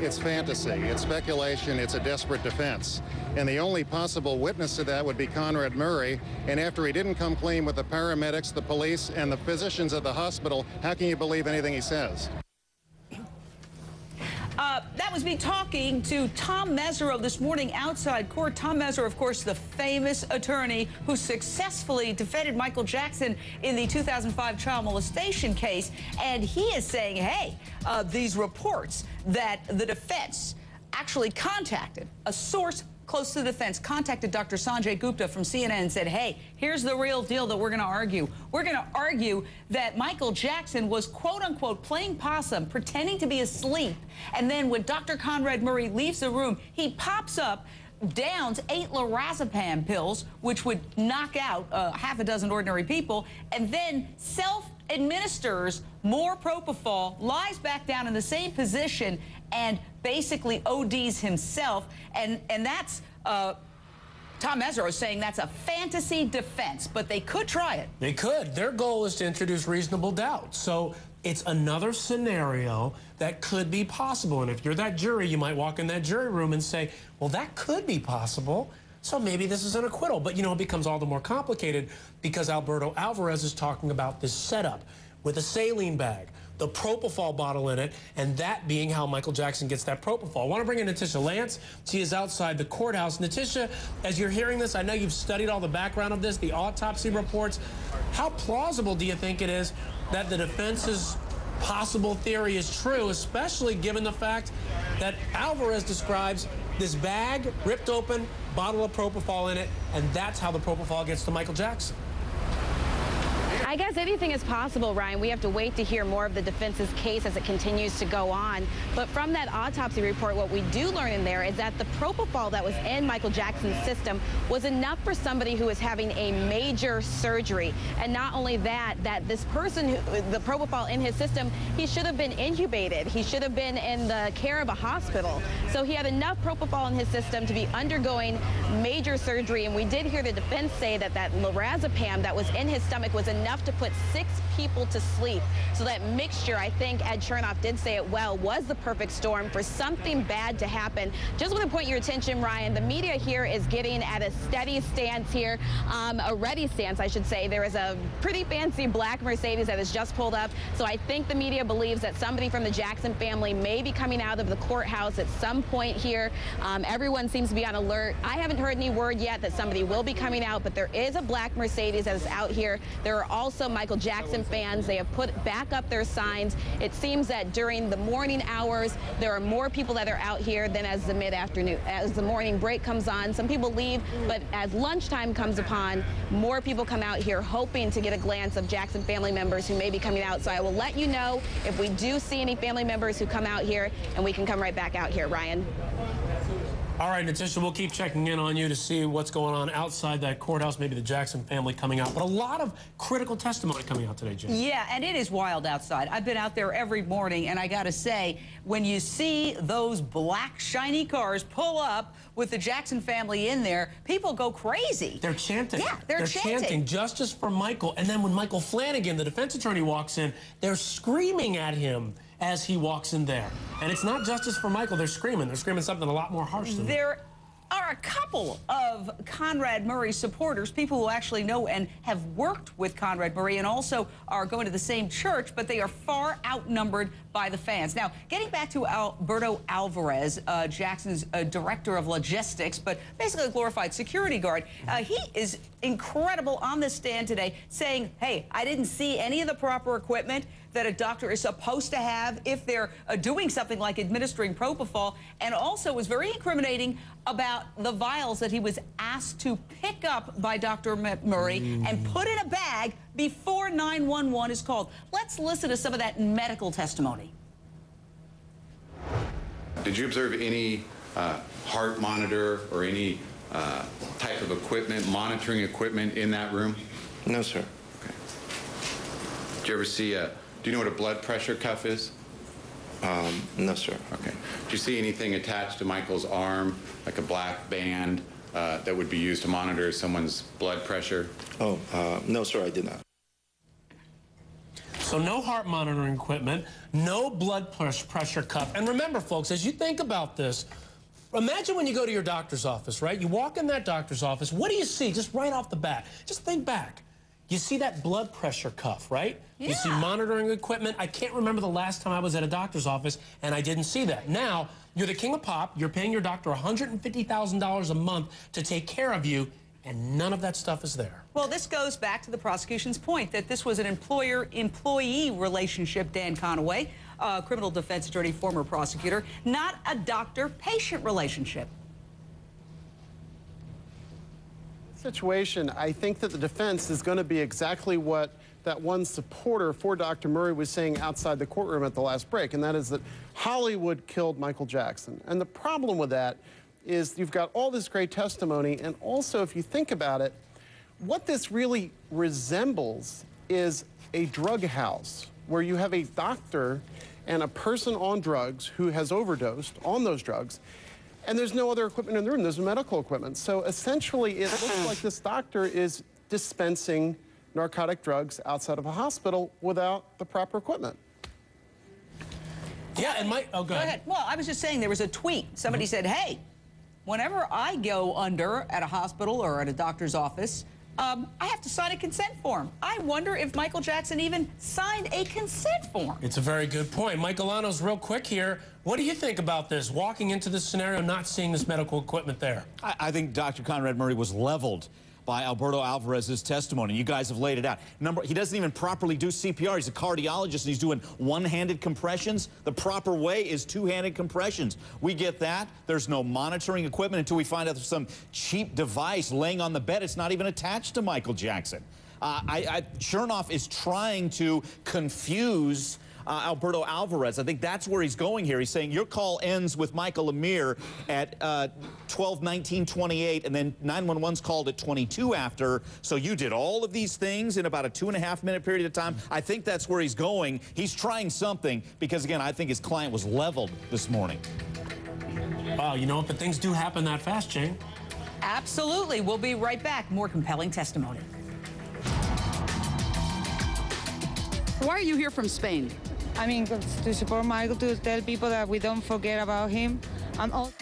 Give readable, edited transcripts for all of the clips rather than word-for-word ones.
it's fantasy, it's speculation, it's a desperate defense. And the only possible witness to that would be Conrad Murray. And after he didn't come clean with the paramedics, the police, and the physicians at the hospital, how can you believe anything he says? That was me talking to Tom Mesereau this morning outside court. Tom Mesereau, of course, the famous attorney who successfully defended Michael Jackson in the 2005 child molestation case. And he is saying, hey, these reports that the defense actually contacted a source close to the defense, contacted Dr. Sanjay Gupta from CNN and said, hey, here's the real deal that we're going to argue. We're going to argue that Michael Jackson was, quote unquote, playing possum, pretending to be asleep. And then when Dr. Conrad Murray leaves the room, he pops up, downs 8 lorazepam pills, which would knock out half a dozen ordinary people, and then self-administers more propofol, lies back down in the same position, and basically ODs himself. And that's Tom Mesereau saying that's a fantasy defense, but they could try it. They could. Their goal is to introduce reasonable doubt. So it's another scenario that could be possible. And if you're that jury, you might walk in that jury room and say, well, that could be possible. So maybe this is an acquittal. But, you know, it becomes all the more complicated because Alberto Alvarez is talking about this setup with a saline bag, the propofol bottle in it, and that being how Michael Jackson gets that propofol. I want to bring in Natisha Lance. She is outside the courthouse. Natisha, as you're hearing this, I know you've studied all the background of this, the autopsy reports. How plausible do you think it is that the defense's possible theory is true, especially given the fact that Alvarez describes this bag, ripped open, bottle of propofol in it, and that's how the propofol gets to Michael Jackson? I guess anything is possible, Ryan. We have to wait to hear more of the defense's case as it continues to go on. But from that autopsy report, what we do learn in there is that the propofol that was in Michael Jackson's system was enough for somebody who was having a major surgery. And not only that, that this person, the propofol in his system, he should have been intubated. He should have been in the care of a hospital. So he had enough propofol in his system to be undergoing major surgery. And we did hear the defense say that that lorazepam that was in his stomach was enough to put 6 people to sleep. So that mixture, I think Ed Chernoff did say it well, was the perfect storm for something bad to happen. Just want to point your attention, Ryan, the media here is getting at a steady stance here, a ready stance, I should say. There is a pretty fancy black Mercedes that has just pulled up. So I think the media believes that somebody from the Jackson family may be coming out of the courthouse at some point here. Everyone seems to be on alert. I haven't heard any word yet that somebody will be coming out, but there is a black Mercedes that is out here. There are also Michael Jackson fans. They have put back up their signs. It seems that during the morning hours, there are more people that are out here than as the mid-afternoon, as the morning break comes on. Some people leave, but as lunchtime comes upon, more people come out here hoping to get a glance of Jackson family members who may be coming out. So I will let you know if we do see any family members who come out here, and we can come right back out here, Ryan. All right, Natisha, we'll keep checking in on you to see what's going on outside that courthouse, maybe the Jackson family coming out. But a lot of critical testimony coming out today, Jim. Yeah, and it is wild outside. I've been out there every morning, and I got to say, when you see those black, shiny cars pull up with the Jackson family in there, people go crazy. They're chanting. Yeah, they're chanting justice for Michael. And then when Michael Flanagan, the defense attorney, walks in, they're screaming at him as he walks in there. And it's not justice for Michael. They're screaming. They're screaming something a lot more harsh than that. There are a couple of Conrad Murray supporters, people who actually know and have worked with Conrad Murray and also are going to the same church, but they are far outnumbered by the fans. Now, getting back to Alberto Alvarez, Jackson's director of logistics, but basically a glorified security guard, he is incredible on the stand today saying, hey, I didn't see any of the proper equipment that a doctor is supposed to have if they're doing something like administering propofol, and also was very incriminating about the vials that he was asked to pick up by Dr. Murray and put in a bag before 911 is called. Let's listen to some of that medical testimony. Did you observe any heart monitor or any type of equipment, monitoring equipment in that room? No, sir. Okay. Did you ever see do you know what a blood pressure cuff is? No, sir. Okay. Did you see anything attached to Michael's arm, like a black band that would be used to monitor someone's blood pressure? Oh, no, sir, I did not. So no heart monitoring equipment, no blood pressure cuff. And remember, folks, as you think about this, imagine when you go to your doctor's office, right? You walk in that doctor's office, what do you see just right off the bat? Just think back. You see that blood pressure cuff, right? Yeah. You see monitoring equipment. I can't remember the last time I was at a doctor's office and I didn't see that. Now, you're the king of pop. You're paying your doctor $150,000 a month to take care of you, and none of that stuff is there. Well, this goes back to the prosecution's point that this was an employer-employee relationship, Dan Conaway, criminal defense attorney, former prosecutor, not a doctor-patient relationship. Situation, I think that the defense is going to be exactly what that one supporter for Dr. Murray was saying outside the courtroom at the last break, and that is that Hollywood killed Michael Jackson. And the problem with that is you've got all this great testimony, and also, if you think about it, what this really resembles is a drug house where you have a doctor and a person on drugs who has overdosed on those drugs, and there's no other equipment in the room. There's medical equipment. So essentially, it looks like this doctor is dispensing narcotic drugs outside of a hospital without the proper equipment. Yeah, and Mike, oh, go ahead. Well, I was just saying there was a tweet. Somebody said, hey, whenever I go under at a hospital or at a doctor's office, I have to sign a consent form. I wonder if Michael Jackson even signed a consent form. It's a very good point. Mike Alanos, real quick here. What do you think about this, walking into this scenario, not seeing this medical equipment there? I think Dr. Conrad Murray was leveled by Alberto Alvarez's testimony. You guys have laid it out. He doesn't even properly do CPR. He's a cardiologist, and he's doing one-handed compressions. The proper way is two-handed compressions. We get that. There's no monitoring equipment until we find out there's some cheap device laying on the bed. It's not even attached to Michael Jackson. Chernoff is trying to confuse Alberto Alvarez. I think that's where he's going here. He's saying your call ends with Michael Amir at 12:19:28, and then 911's called at 22 after. So you did all of these things in about a 2.5-minute period of time. I think that's where he's going. He's trying something because, again, I think his client was leveled this morning. Wow, you know what? But things do happen that fast, Jane. Absolutely. We'll be right back. More compelling testimony. Why are you here from Spain? I mean, to support Michael, to tell people that we don't forget about him. And all.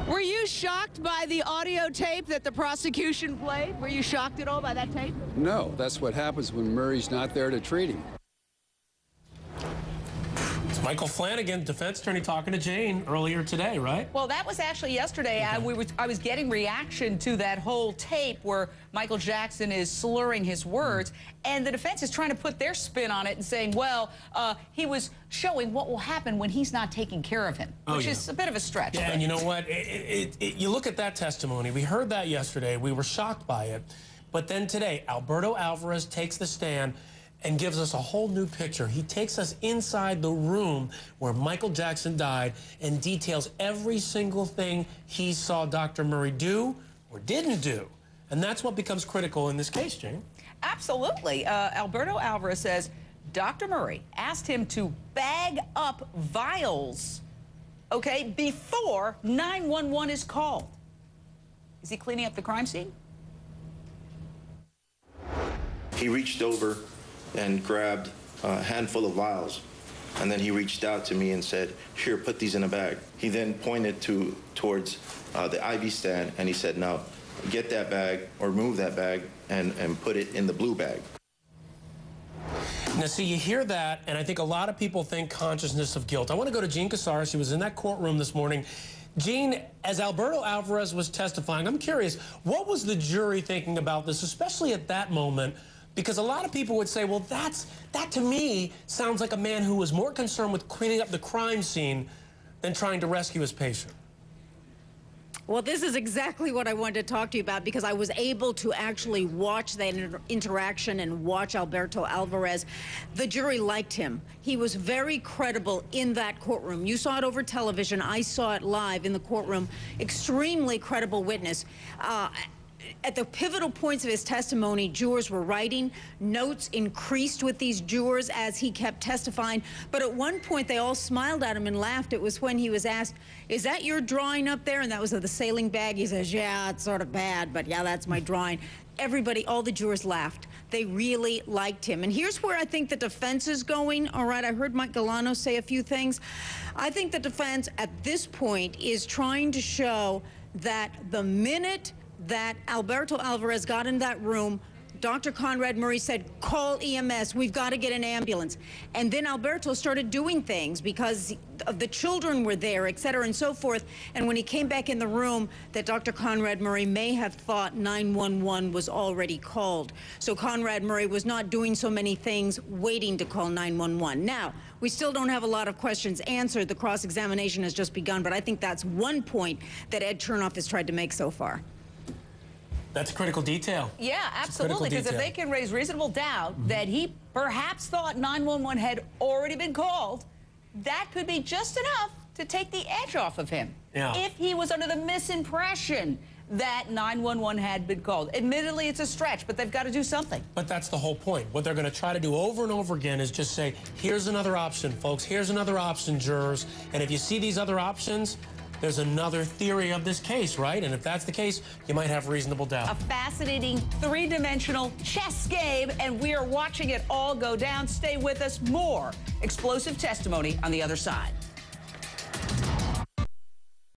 Were you shocked by the audio tape that the prosecution played? Were you shocked at all by that tape? No, that's what happens when Murray's not there to treat him. It's Michael Flanagan, defense attorney, talking to Jane earlier today, right? Well, that was actually yesterday. Okay. I was getting reaction to that whole tape where Michael Jackson is slurring his words, and the defense is trying to put their spin on it and saying, well, he was showing what will happen when he's not taking care of him, which is a bit of a stretch. Yeah, and you know what? You look at that testimony. We heard that yesterday. We were shocked by it. But then today, Alberto Alvarez takes the stand and gives us a whole new picture. He takes us inside the room where Michael Jackson died and details every single thing he saw Dr. Murray do or didn't do. And that's what becomes critical in this case, Jane. Absolutely. Alberto Alvarez says Dr. Murray asked him to bag up vials, okay, before 911 is called. Is he cleaning up the crime scene? He reached over and grabbed a handful of vials, and then he reached out to me and said, here, put these in a bag. He then pointed towards the IV stand, and he said, now get that bag or remove that bag and put it in the blue bag. Now, see, you hear that, and I think a lot of people think consciousness of guilt. I want to go to Jean Casares. She was in that courtroom this morning. Jean, as Alberto Alvarez was testifying, I'm curious, what was the jury thinking about this, especially at that moment? Because a lot of people would say, well, that to me sounds like a man who was more concerned with cleaning up the crime scene than trying to rescue his patient. Well, this is exactly what I wanted to talk to you about, because I was able to actually watch that interaction and watch Alberto Alvarez. The jury liked him. He was very credible in that courtroom. You saw it over television. I saw it live in the courtroom. Extremely credible witness. at the pivotal points of his testimony, jurors were writing. Notes increased with these jurors as he kept testifying. But at one point, they all smiled at him and laughed. It was when he was asked, "Is that your drawing up there?" And that was of the sailing bag. He says, "Yeah, it's sort of bad, but yeah, that's my drawing." Everybody, all the jurors laughed. They really liked him. And here's where I think the defense is going. All right, I heard Mike Galano say a few things. I think the defense at this point is trying to show that the minute that Alberto Alvarez got in that room, Dr. Conrad Murray said, "Call EMS, we've got to get an ambulance." And then Alberto started doing things because the children were there, et cetera, and so forth. And when he came back in the room, that Dr. Conrad Murray may have thought 911 was already called. So Conrad Murray was not doing so many things waiting to call 911. Now, we still don't have a lot of questions answered. The cross-examination has just begun, but I think that's one point that Ed Chernoff has tried to make so far. That's a critical detail. Yeah, absolutely, because if they can raise reasonable doubt that he perhaps thought 911 had already been called, that could be just enough to take the edge off of him. Yeah. If he was under the misimpression that 911 had been called. Admittedly, it's a stretch, but they've got to do something. But that's the whole point. What they're going to try to do over and over again is just say, here's another option, folks. Here's another option, jurors. And if you see these other options, there's another theory of this case, right? And if that's the case, you might have reasonable doubt. A fascinating three-dimensional chess game, and we are watching it all go down. Stay with us. More explosive testimony on the other side.